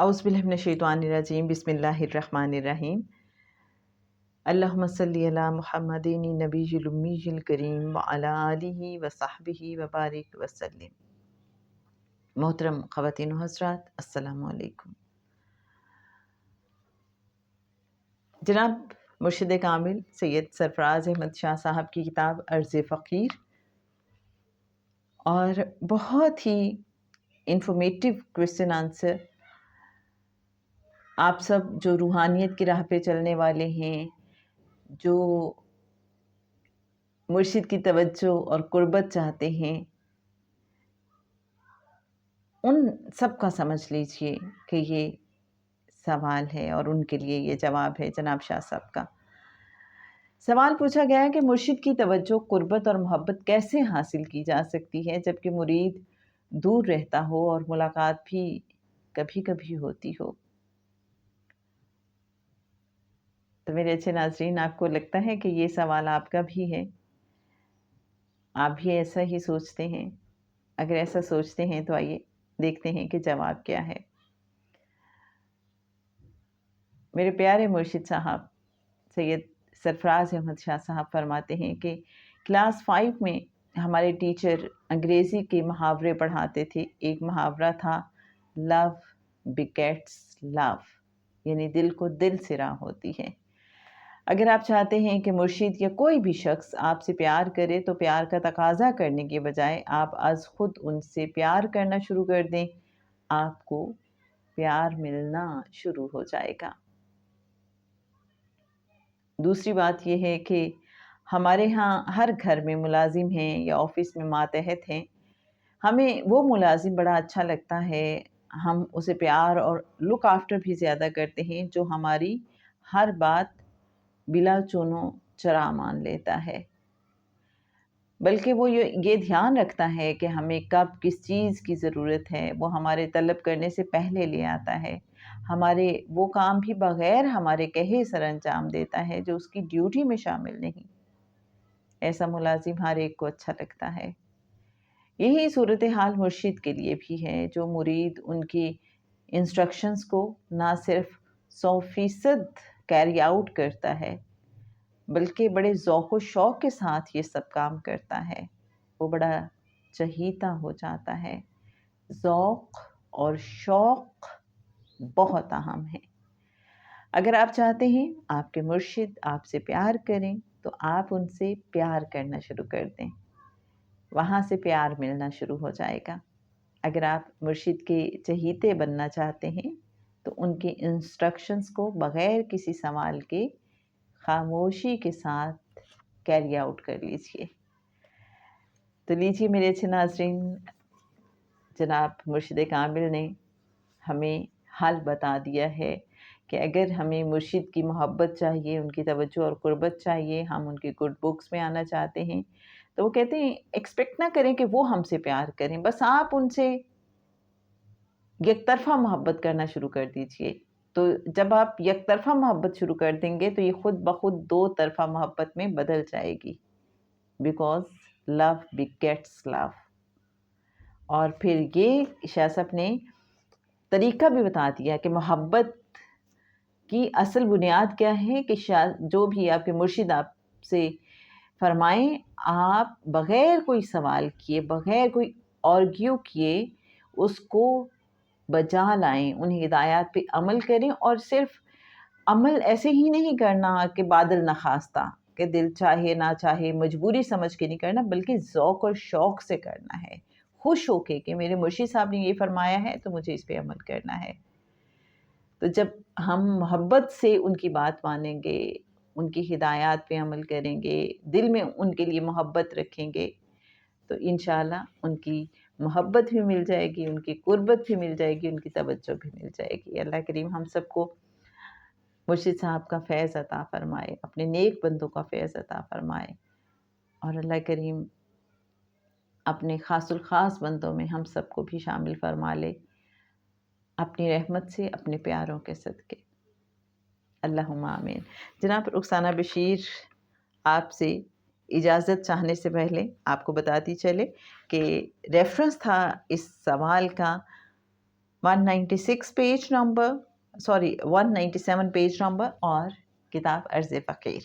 औज़ु बिल्लाहि मिनश्शैतानिर्रजीम बिस्मिल्लाहिर्रहमानिर्रहीम। अल्लाहुम्मा सल्लि अला मुहम्मदिन नबिय्यिल उम्मिय्यिल करीम व अला आलिहि व सहबिहि व बारिक वसल्लिम। मोहतरम ख़वातीन व हज़रात, अस्सलामु अलैकुम। जनाब मुर्शिद कामिल सैयद सरफराज अहमद शाह साहब की किताब अर्ज़ फ़क़ीर, और बहुत ही इंफॉर्मेटिव क्वेश्चन आंसर। आप सब जो रूहानियत की राह पे चलने वाले हैं, जो मुर्शिद की तवज्जो और कुर्बत चाहते हैं, उन सब का समझ लीजिए कि ये सवाल है और उनके लिए ये जवाब है। जनाब शाह साहब का सवाल पूछा गया है कि मुर्शिद की तवज्जो, कुर्बत और मोहब्बत कैसे हासिल की जा सकती है जबकि मुरीद दूर रहता हो और मुलाकात भी कभी कभी होती हो। तो मेरे अच्छे नाज़रीन, आपको लगता है कि ये सवाल आपका भी है? आप भी ऐसा ही सोचते हैं? अगर ऐसा सोचते हैं तो आइए देखते हैं कि जवाब क्या है। मेरे प्यारे मुर्शिद साहब सैयद सरफराज अहमद शाह साहब फरमाते हैं कि क्लास 5 में हमारे टीचर अंग्रेज़ी के मुहावरे पढ़ाते थे। एक मुहावरा था, लव बिगेट्स लव, यानी दिल को दिल से राह होती है। अगर आप चाहते हैं कि मुर्शिद या कोई भी शख्स आपसे प्यार करे तो प्यार का तकाजा करने के बजाय आप आज खुद उनसे प्यार करना शुरू कर दें, आपको प्यार मिलना शुरू हो जाएगा। दूसरी बात यह है कि हमारे यहाँ हर घर में मुलाजिम हैं या ऑफिस में मातहत हैं। हमें वो मुलाजिम बड़ा अच्छा लगता है, हम उसे प्यार और लुक आफ्टर भी ज़्यादा करते हैं, जो हमारी हर बात बिला चुनो चरा मान लेता है। बल्कि वो ये ध्यान रखता है कि हमें कब किस चीज़ की ज़रूरत है, वो हमारे तलब करने से पहले ले आता है। हमारे वो काम भी बग़ैर हमारे कहे सर अंजाम देता है जो उसकी ड्यूटी में शामिल नहीं। ऐसा मुलाजिम हर एक को अच्छा लगता है। यही सूरत हाल मुर्शिद के लिए भी है, जो मुरीद उनकी इंस्ट्रक्शंस को ना सिर्फ 100% कैरी आउट करता है बल्कि बड़े ज़ौक़ व शौक़ के साथ ये सब काम करता है, वो बड़ा चहीता हो जाता है। ज़ौक़ और शौक़ बहुत अहम है। अगर आप चाहते हैं आपके मुर्शिद आपसे प्यार करें तो आप उनसे प्यार करना शुरू कर दें, वहाँ से प्यार मिलना शुरू हो जाएगा। अगर आप मुर्शिद के चहीते बनना चाहते हैं तो उनके इंस्ट्रक्शंस को बग़ैर किसी सवाल के खामोशी के साथ कैरी आउट कर लीजिए। तो लीजिए मेरे अच्छे नाज़रीन, जनाब मुर्शिद कामिल ने हमें हल बता दिया है कि अगर हमें मुर्शिद की मोहब्बत चाहिए, उनकी तवज्जो और कुर्बत चाहिए, हम उनकी गुड बुक्स में आना चाहते हैं, तो वो कहते हैं एक्सपेक्ट ना करें कि वो हमसे प्यार करें, बस आप उनसे एक तरफ़ा मोहब्बत करना शुरू कर दीजिए। तो जब आप एक तरफ़ा मोहब्बत शुरू कर देंगे तो ये खुद ब खुद दो तरफ़ा मोहब्बत में बदल जाएगी, बिकॉज़ लव बिगेट्स लव। और फिर ये शाह साहब ने तरीका भी बता दिया कि मोहब्बत की असल बुनियाद क्या है, कि जो भी आपके मुर्शिद आपसे फरमाएं, आप बग़ैर कोई सवाल किए, बग़ैर कोई आर्ग्यू किए उसको बजा लाएं, उन हिदायत पे अमल करें। और सिर्फ अमल ऐसे ही नहीं करना कि बादल न खास्ता, कि दिल चाहे ना चाहे मजबूरी समझ के नहीं करना, बल्कि ज़ौक़ और शौक़ से करना है, खुश होके कि मेरे मुर्शिद साहब ने ये फरमाया है तो मुझे इस पे अमल करना है। तो जब हम मोहब्बत से उनकी बात मानेंगे, उनकी हिदायत पे अमल करेंगे, दिल में उनके लिए मोहब्बत रखेंगे, तो इंशाअल्लाह उनकी मोहब्बत भी मिल जाएगी, उनकी कुर्बत भी मिल जाएगी, उनकी तवज्जो भी मिल जाएगी। अल्लाह करीम हम सबको मुर्शिद साहब का फैज़ अता फ़रमाए, अपने नेक बंदों का फैज़ अता फ़रमाए, और अल्लाह करीम अपने ख़ासुल ख़ास बंदों में हम सबको भी शामिल फ़रमा ले, अपनी रहमत से, अपने प्यारों के सदक़े। अल्लाहुम्मा आमीन। जनाब रुखसाना बशीर आपसे इजाज़त चाहने से पहले आपको बताती चले कि रेफ़रेंस था इस सवाल का 196 पेज नंबर 197 पेज नंबर और किताब अर्ज़ फ़क़ीर।